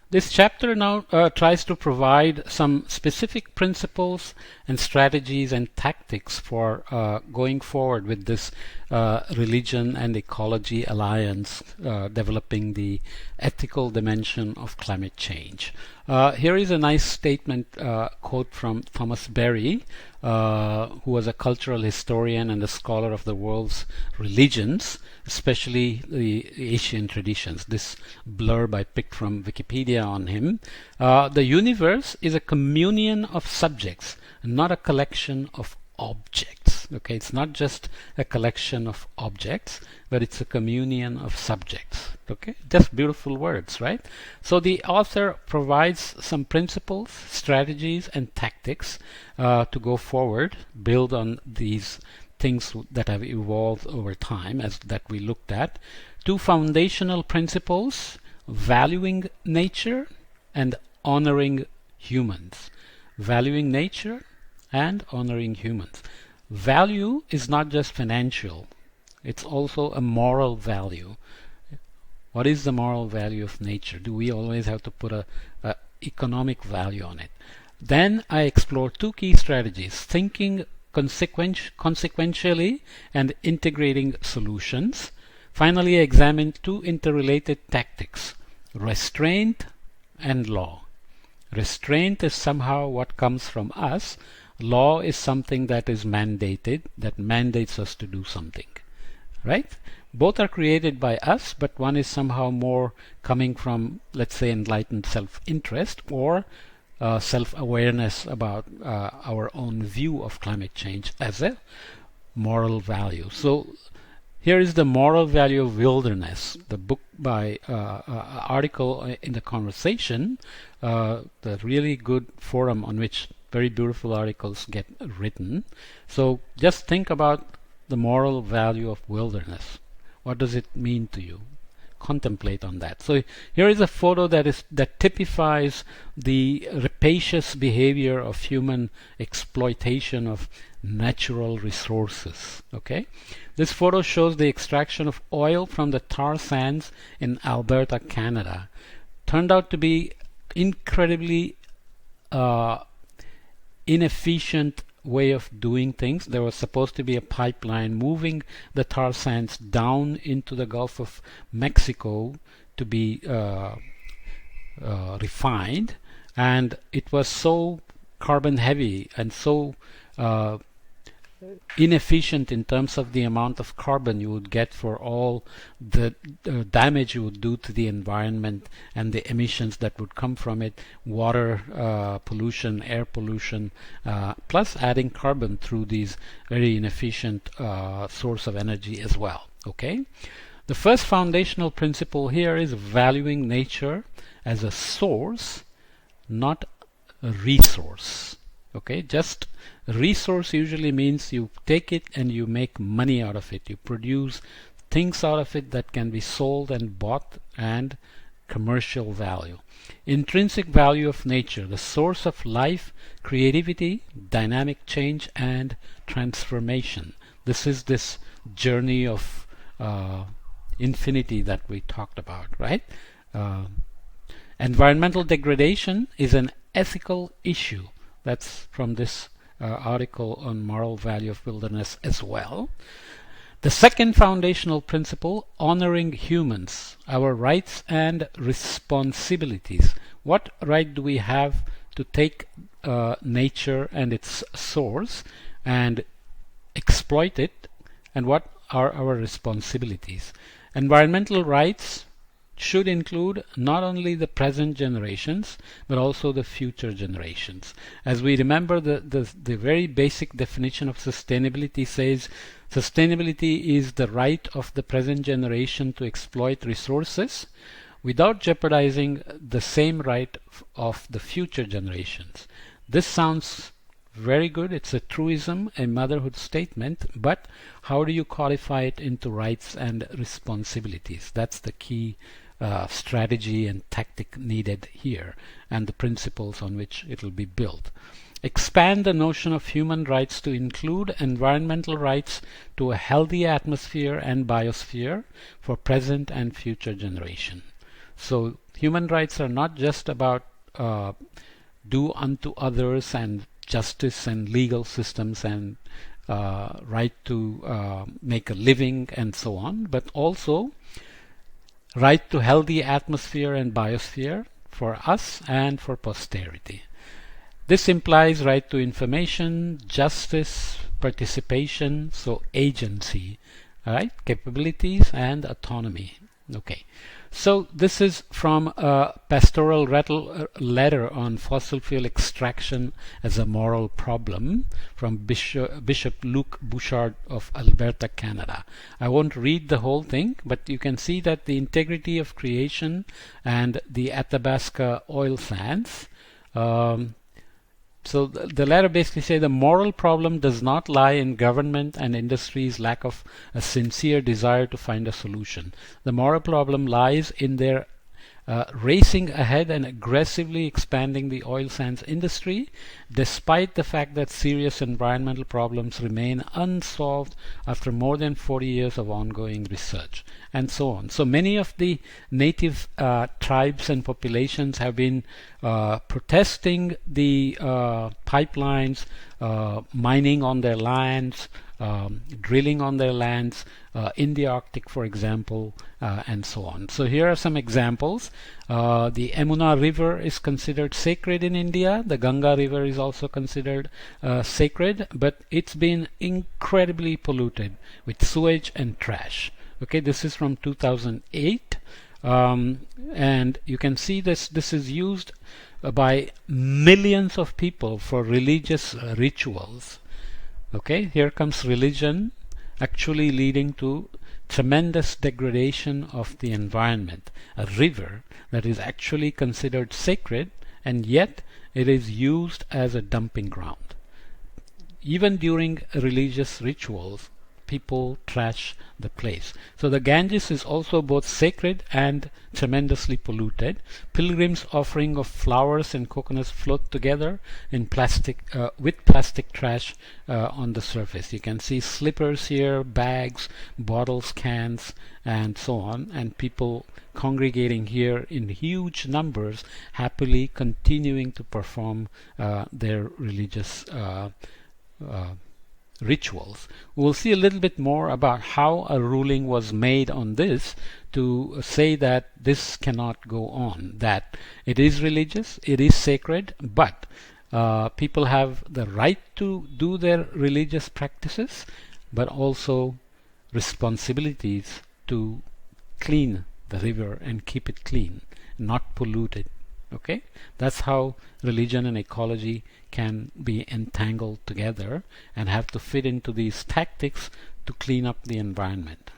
This chapter now tries to provide some specific principles and strategies and tactics for going forward with this religion and ecology alliance, developing the ethical dimension of climate change. Here is a nice statement quote from Thomas Berry, who was a cultural historian and a scholar of the world's religions, especially the Asian traditions. This blurb I picked from Wikipedia on him. The universe is a communion of subjects, not a collection of objects. Okay, it's not just a collection of objects, but it's a communion of subjects. Okay, just beautiful words, right? So the author provides some principles, strategies, and tactics to go forward, build on these things that have evolved over time as that we looked at. Two foundational principles: valuing nature and honoring humans. Valuing nature and honoring humans. Value is not just financial, it's also a moral value. What is the moral value of nature? Do we always have to put a economic value on it? Then I explore two key strategies: thinking consequentially and integrating solutions. Finally, I examine two interrelated tactics: restraint and law. Restraint is somehow what comes from us. Law is something that is mandated, that mandates us to do something. Right? Both are created by us, but one is somehow more coming from, let's say, enlightened self-interest or self-awareness about our own view of climate change as a moral value. So here is the moral value of wilderness, the book by article in the conversation, the really good forum on which very beautiful articles get written. So just think about the moral value of wilderness. What does it mean to you? Contemplate on that. So here is a photo that typifies the rapacious behavior of human exploitation of natural resources. Okay, this photo shows the extraction of oil from the tar sands in Alberta, Canada. Turned out to be incredibly inefficient way of doing things. There was supposed to be a pipeline moving the tar sands down into the Gulf of Mexico to be refined, and it was so carbon heavy and so inefficient in terms of the amount of carbon you would get for all the damage you would do to the environment and the emissions that would come from it, water pollution, air pollution, plus adding carbon through these very inefficient source of energy as well. Okay, the first foundational principle here is valuing nature as a source, not a resource. Okay, just resource usually means you take it and you make money out of it. You produce things out of it that can be sold and bought, and commercial value. Intrinsic value of nature, the source of life, creativity, dynamic change, and transformation. This is this journey of infinity that we talked about, right? Environmental degradation is an ethical issue. That's from this article on moral value of wilderness as well. The second foundational principle, honoring humans, our rights and responsibilities. What right do we have to take nature and its source and exploit it, and what are our responsibilities? Environmental rights should include not only the present generations but also the future generations. As we remember, the very basic definition of sustainability says sustainability is the right of the present generation to exploit resources without jeopardizing the same right of the future generations. This sounds very good. It's a truism, a motherhood statement, but how do you codify it into rights and responsibilities? That's the key strategy and tactic needed here, and the principles on which it will be built. Expand the notion of human rights to include environmental rights to a healthy atmosphere and biosphere for present and future generation. So Human rights are not just about do unto others and justice and legal systems and right to make a living and so on, but also right to healthy atmosphere and biosphere for us and for posterity. This implies right to information, justice, participation, so agency, right, capabilities and autonomy. Okay, so this is from a pastoral letter on fossil fuel extraction as a moral problem from Bishop Luc Bouchard of Alberta, Canada. I won't read the whole thing, but you can see that the integrity of creation and the Athabasca oil sands. So the letter basically says the moral problem does not lie in government and industry's lack of a sincere desire to find a solution. The moral problem lies in their racing ahead and aggressively expanding the oil sands industry, despite the fact that serious environmental problems remain unsolved after more than 40 years of ongoing research, and so on. So many of the native tribes and populations have been protesting the pipelines, mining on their lands, drilling on their lands, in the Arctic, for example, and so on. So here are some examples. The Yamuna River is considered sacred in India. The Ganga River is also considered sacred, but it's been incredibly polluted with sewage and trash. Okay, this is from 2008. And you can see this is used by millions of people for religious rituals. Okay, here comes religion actually leading to tremendous degradation of the environment. A river that is actually considered sacred, and yet it is used as a dumping ground. Even during religious rituals, people trash the place. So the Ganges is also both sacred and tremendously polluted. Pilgrims offering of flowers and coconuts float together in plastic with plastic trash on the surface. You can see slippers here, bags, bottles, cans, and so on, and people congregating here in huge numbers, happily continuing to perform their religious rituals. We'll see a little bit more about how a ruling was made on this to say that this cannot go on, that it is religious, it is sacred, but people have the right to do their religious practices, but also responsibilities to clean the river and keep it clean, not pollute it. Okay, that's how religion and ecology can be entangled together and have to fit into these tactics to clean up the environment.